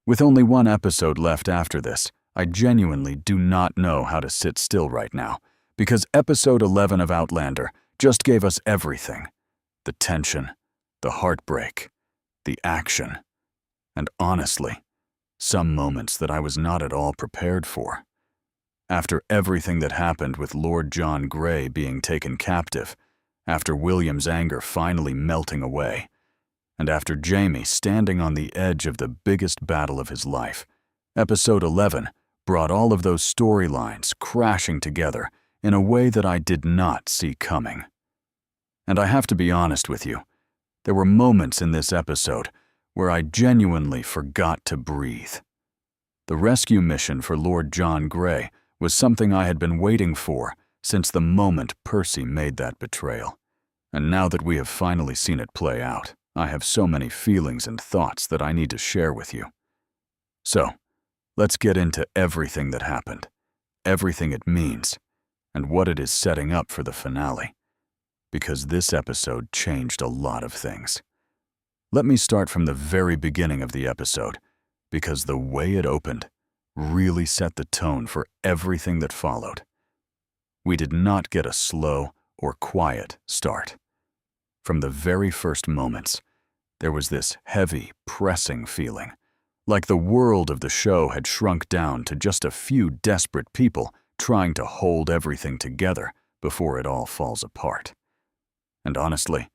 With only one episode left after this, I genuinely do not know how to sit still right now, because episode 11 of Outlander just gave us everything. The tension, the heartbreak, the action, and honestly, some moments that I was not at all prepared for. After everything that happened with Lord John Grey being taken captive, after William's anger finally melting away, and after Jaime standing on the edge of the biggest battle of his life, episode 11 brought all of those storylines crashing together in a way that I did not see coming. And I have to be honest with you, there were moments in this episode where I genuinely forgot to breathe. The rescue mission for Lord John Grey was something I had been waiting for since the moment Percy made that betrayal. And now that we have finally seen it play out, I have so many feelings and thoughts that I need to share with you. So, let's get into everything that happened, everything it means, and what it is setting up for the finale. Because this episode changed a lot of things. Let me start from the very beginning of the episode, because the way it opened really set the tone for everything that followed. We did not get a slow or quiet start. From the very first moments, there was this heavy, pressing feeling, like the world of the show had shrunk down to just a few desperate people trying to hold everything together before it all falls apart. And honestly,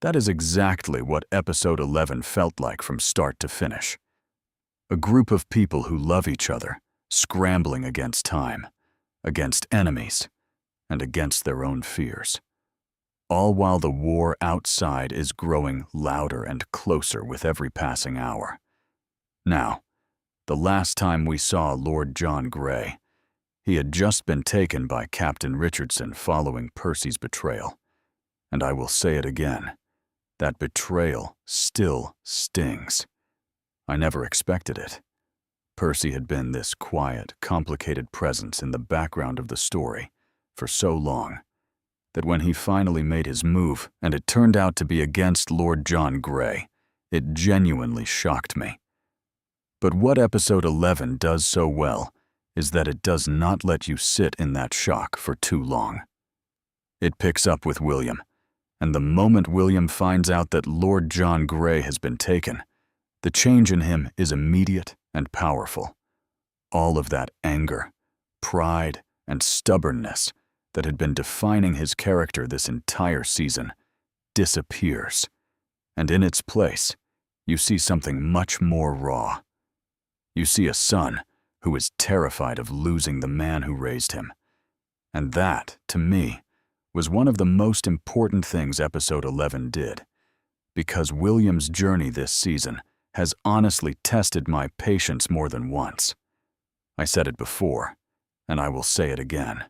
that is exactly what episode 11 felt like from start to finish. A group of people who love each other, scrambling against time, against enemies, and against their own fears. All while the war outside is growing louder and closer with every passing hour. Now, the last time we saw Lord John Grey, he had just been taken by Captain Richardson following Percy's betrayal. And I will say it again, that betrayal still stings. I never expected it. Percy had been this quiet, complicated presence in the background of the story for so long that when he finally made his move and it turned out to be against Lord John Grey, it genuinely shocked me. But what episode 11 does so well is that it does not let you sit in that shock for too long. It picks up with William, and the moment William finds out that Lord John Grey has been taken, the change in him is immediate and powerful. All of that anger, pride, and stubbornness that had been defining his character this entire season disappears, and in its place, you see something much more raw. You see a son who is terrified of losing the man who raised him. And that, to me, was one of the most important things episode 11 did, because William's journey this season has honestly tested my patience more than once. I said it before, and I will say it again.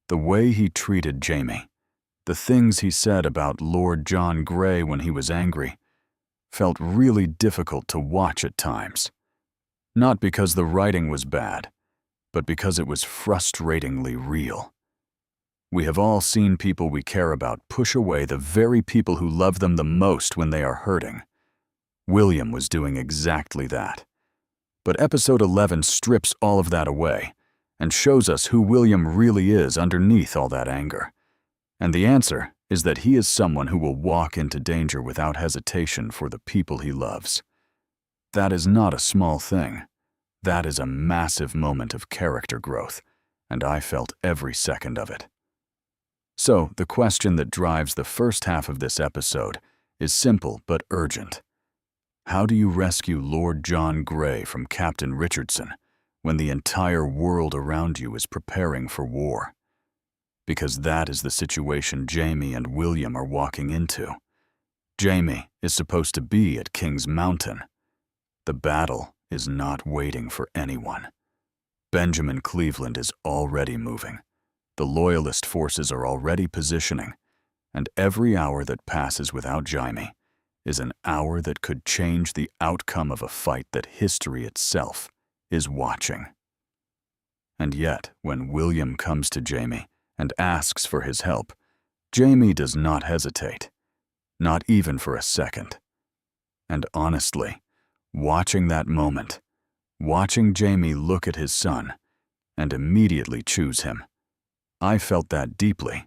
The way he treated Jaime, the things he said about Lord John Grey when he was angry, felt really difficult to watch at times. Not because the writing was bad, but because it was frustratingly real. We have all seen people we care about push away the very people who love them the most when they are hurting. William was doing exactly that. But episode 11 strips all of that away and shows us who William really is underneath all that anger. And the answer is that he is someone who will walk into danger without hesitation for the people he loves. That is not a small thing. That is a massive moment of character growth, and I felt every second of it. So, the question that drives the first half of this episode is simple but urgent. How do you rescue Lord John Grey from Captain Richardson when the entire world around you is preparing for war? Because that is the situation Jaime and William are walking into. Jaime is supposed to be at King's Mountain. The battle is not waiting for anyone. Benjamin Cleveland is already moving. The Loyalist forces are already positioning, and every hour that passes without Jaime is an hour that could change the outcome of a fight that history itself is watching. And yet, when William comes to Jaime and asks for his help, Jaime does not hesitate, not even for a second. And honestly, watching that moment, watching Jamie look at his son and immediately choose him. I felt that deeply,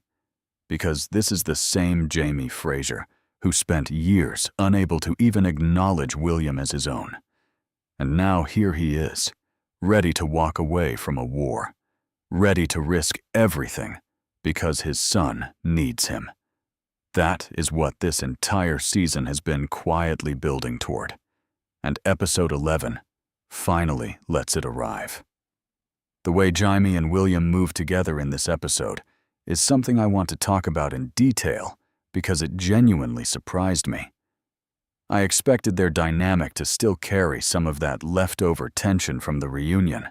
because this is the same Jamie Fraser who spent years unable to even acknowledge William as his own. And now here he is, ready to walk away from a war, ready to risk everything because his son needs him. That is what this entire season has been quietly building toward. And episode 11 finally lets it arrive. The way Jamie and William move together in this episode is something I want to talk about in detail because it genuinely surprised me. I expected their dynamic to still carry some of that leftover tension from the reunion,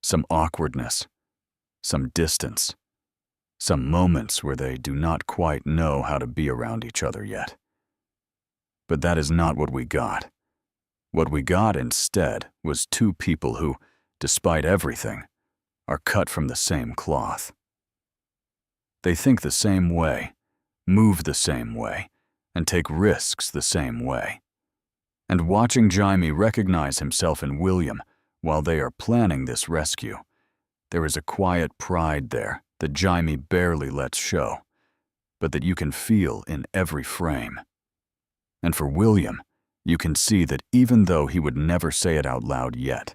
some awkwardness, some distance, some moments where they do not quite know how to be around each other yet. But that is not what we got. What we got instead was two people who, despite everything, are cut from the same cloth. They think the same way, move the same way, and take risks the same way. And watching Jamie recognize himself in William while they are planning this rescue, there is a quiet pride there that Jamie barely lets show, but that you can feel in every frame. And for William, you can see that even though he would never say it out loud yet,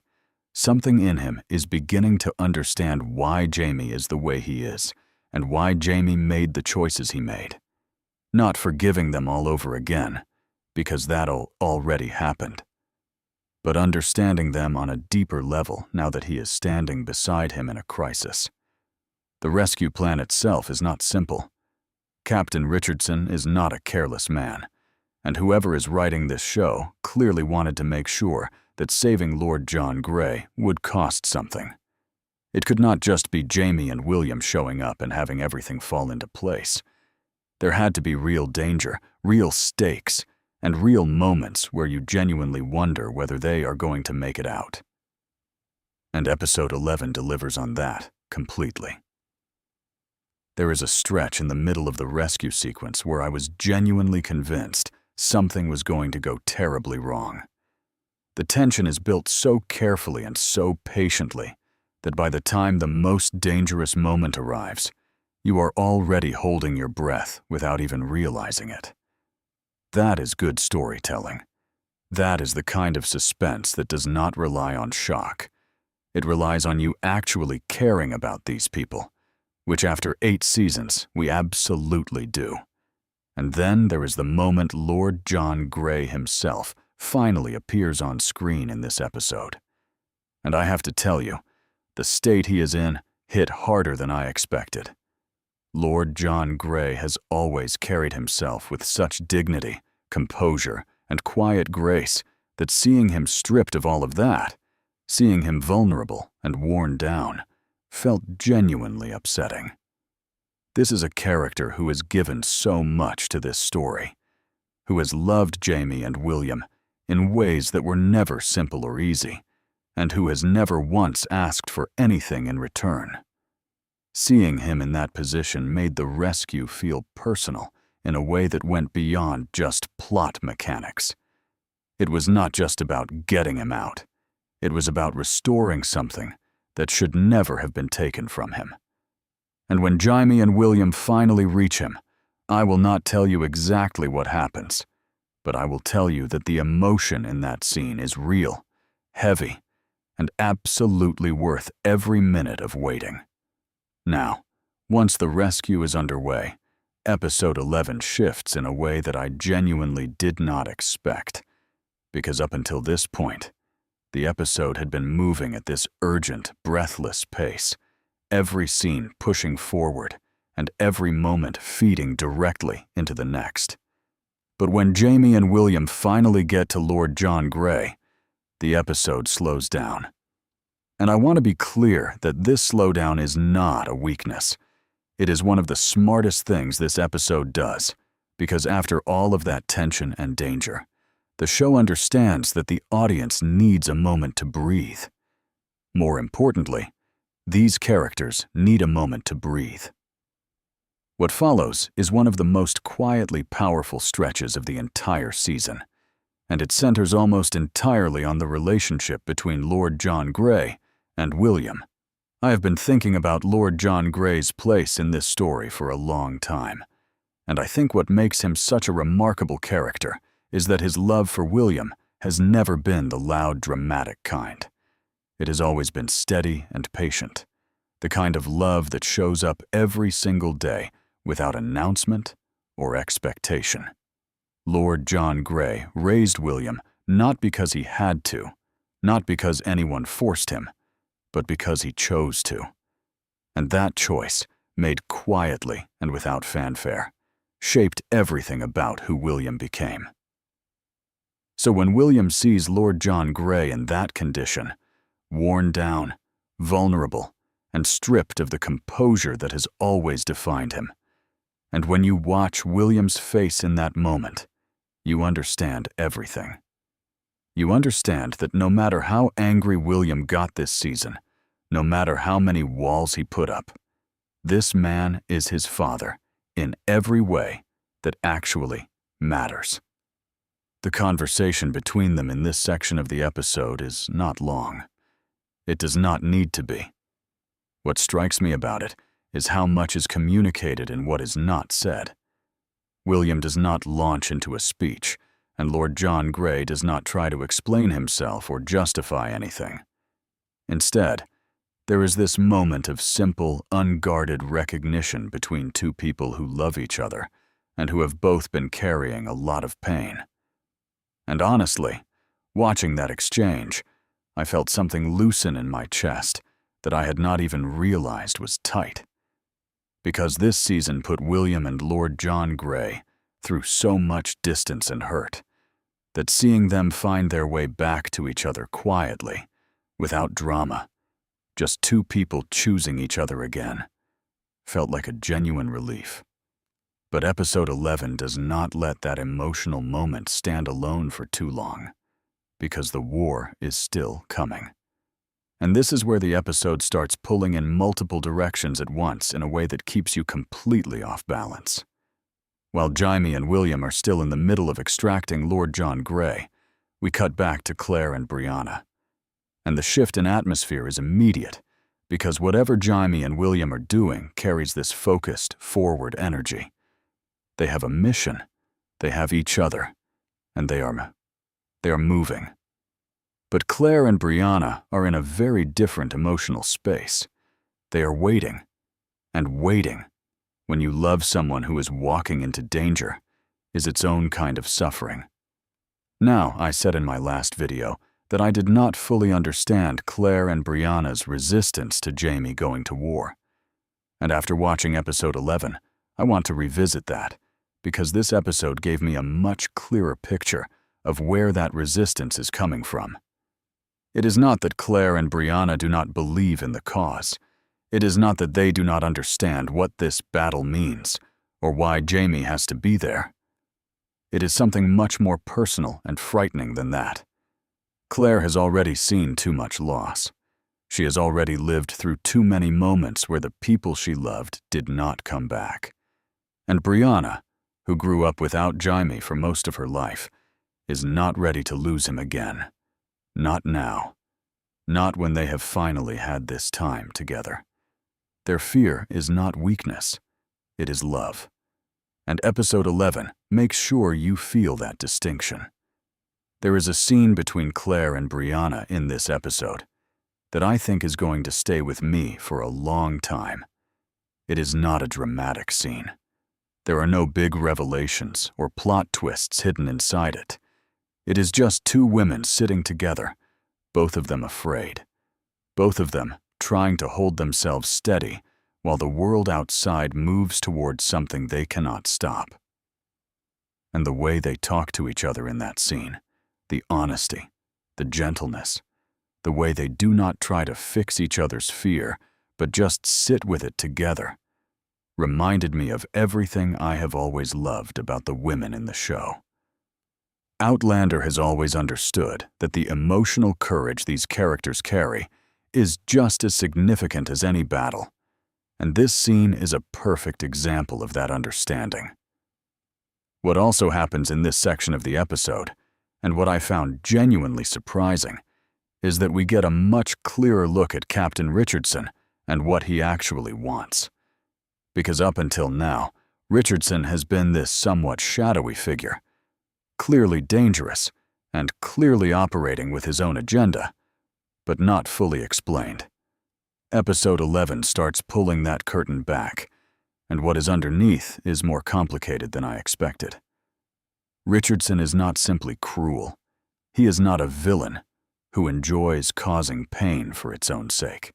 something in him is beginning to understand why Jamie is the way he is and why Jamie made the choices he made. Not forgiving them all over again, because that'll already happened, but understanding them on a deeper level now that he is standing beside him in a crisis. The rescue plan itself is not simple. Captain Richardson is not a careless man, and whoever is writing this show clearly wanted to make sure that saving Lord John Grey would cost something. It could not just be Jamie and William showing up and having everything fall into place. There had to be real danger, real stakes, and real moments where you genuinely wonder whether they are going to make it out. And episode 11 delivers on that completely. There is a stretch in the middle of the rescue sequence where I was genuinely convinced something was going to go terribly wrong. The tension is built so carefully and so patiently that by the time the most dangerous moment arrives, you are already holding your breath without even realizing it. That is good storytelling. That is the kind of suspense that does not rely on shock. It relies on you actually caring about these people, which after 8 seasons we absolutely do. And then there is the moment Lord John Grey himself finally appears on screen in this episode. And I have to tell you, the state he is in hit harder than I expected. Lord John Grey has always carried himself with such dignity, composure, and quiet grace that seeing him stripped of all of that, seeing him vulnerable and worn down, felt genuinely upsetting. This is a character who has given so much to this story, who has loved Jamie and William in ways that were never simple or easy, and who has never once asked for anything in return. Seeing him in that position made the rescue feel personal in a way that went beyond just plot mechanics. It was not just about getting him out. It was about restoring something that should never have been taken from him. And when Jamie and William finally reach him, I will not tell you exactly what happens, but I will tell you that the emotion in that scene is real, heavy, and absolutely worth every minute of waiting. Now, once the rescue is underway, episode 11 shifts in a way that I genuinely did not expect, because up until this point, the episode had been moving at this urgent, breathless pace, every scene pushing forward and every moment feeding directly into the next. But when Jamie and William finally get to Lord John Grey, the episode slows down. And I want to be clear that this slowdown is not a weakness. It is one of the smartest things this episode does, because after all of that tension and danger, the show understands that the audience needs a moment to breathe. More importantly, these characters need a moment to breathe. What follows is one of the most quietly powerful stretches of the entire season, and it centers almost entirely on the relationship between Lord John Grey and William. I have been thinking about Lord John Grey's place in this story for a long time, and I think what makes him such a remarkable character is that his love for William has never been the loud, dramatic kind. It has always been steady and patient, the kind of love that shows up every single day without announcement or expectation. Lord John Grey raised William not because he had to, not because anyone forced him, but because he chose to. And that choice, made quietly and without fanfare, shaped everything about who William became. So when William sees Lord John Grey in that condition, worn down, vulnerable, and stripped of the composure that has always defined him, and when you watch William's face in that moment, you understand everything. You understand that no matter how angry William got this season, no matter how many walls he put up, this man is his father in every way that actually matters. The conversation between them in this section of the episode is not long. It does not need to be. What strikes me about it is how much is communicated in what is not said. William does not launch into a speech, and Lord John Grey does not try to explain himself or justify anything. Instead, there is this moment of simple, unguarded recognition between two people who love each other and who have both been carrying a lot of pain. And honestly, watching that exchange, I felt something loosen in my chest that I had not even realized was tight. Because this season put William and Lord John Grey through so much distance and hurt, that seeing them find their way back to each other quietly, without drama, just two people choosing each other again, felt like a genuine relief. But episode 11 does not let that emotional moment stand alone for too long, because the war is still coming. And this is where the episode starts pulling in multiple directions at once in a way that keeps you completely off balance. While Jaime and William are still in the middle of extracting Lord John Grey, we cut back to Claire and Brianna. And the shift in atmosphere is immediate, because whatever Jaime and William are doing carries this focused, forward energy. They have a mission, they have each other, and they are moving. But Claire and Brianna are in a very different emotional space. They are waiting, and waiting, when you love someone who is walking into danger, is its own kind of suffering. Now, I said in my last video that I did not fully understand Claire and Brianna's resistance to Jaime going to war. And after watching episode 11, I want to revisit that, because this episode gave me a much clearer picture of where that resistance is coming from. It is not that Claire and Brianna do not believe in the cause. It is not that they do not understand what this battle means, or why Jaime has to be there. It is something much more personal and frightening than that. Claire has already seen too much loss. She has already lived through too many moments where the people she loved did not come back. And Brianna, who grew up without Jaime for most of her life, is not ready to lose him again. Not now. Not when they have finally had this time together. Their fear is not weakness. It is love. And episode 11 makes sure you feel that distinction. There is a scene between Claire and Brianna in this episode that I think is going to stay with me for a long time. It is not a dramatic scene. There are no big revelations or plot twists hidden inside it. It is just two women sitting together, both of them afraid, both of them trying to hold themselves steady while the world outside moves towards something they cannot stop. And the way they talk to each other in that scene, the honesty, the gentleness, the way they do not try to fix each other's fear, but just sit with it together, reminded me of everything I have always loved about the women in the show. Outlander has always understood that the emotional courage these characters carry is just as significant as any battle, and this scene is a perfect example of that understanding. What also happens in this section of the episode, And what I found genuinely surprising is that we get a much clearer look at Captain Richardson and what he actually wants. Because up until now, Richardson has been this somewhat shadowy figure, clearly dangerous and clearly operating with his own agenda, but not fully explained. Episode 11 starts pulling that curtain back, and what is underneath is more complicated than I expected. Richardson is not simply cruel. He is not a villain who enjoys causing pain for its own sake.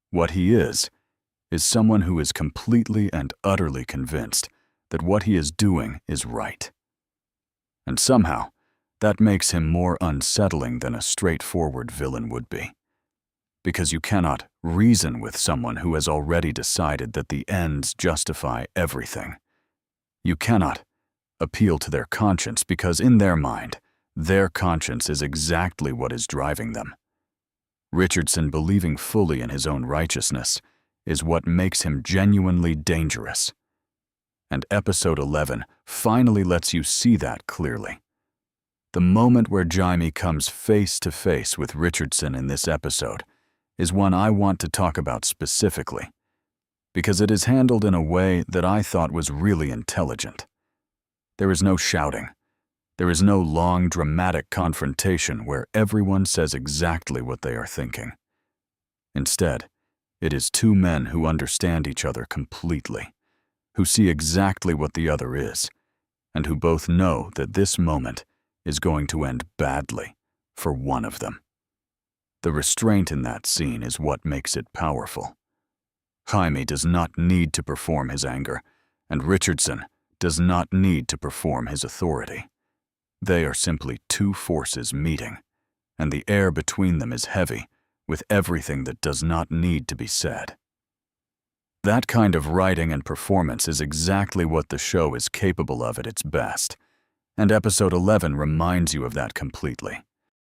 What he is someone who is completely and utterly convinced that what he is doing is right. And somehow, that makes him more unsettling than a straightforward villain would be. Because you cannot reason with someone who has already decided that the ends justify everything. You cannot appeal to their conscience because in their mind, their conscience is exactly what is driving them. Richardson believing fully in his own righteousness is what makes him genuinely dangerous. And episode 11 finally lets you see that clearly. The moment where Jaime comes face to face with Richardson in this episode is one I want to talk about specifically, because it is handled in a way that I thought was really intelligent. There is no shouting. There is no long, dramatic confrontation where everyone says exactly what they are thinking. Instead, it is two men who understand each other completely, who see exactly what the other is, and who both know that this moment is going to end badly for one of them. The restraint in that scene is what makes it powerful. Jaime does not need to perform his anger, and Richardson does not need to perform his authority. They are simply two forces meeting, and the air between them is heavy with everything that does not need to be said. That kind of writing and performance is exactly what the show is capable of at its best, and episode 11 reminds you of that completely.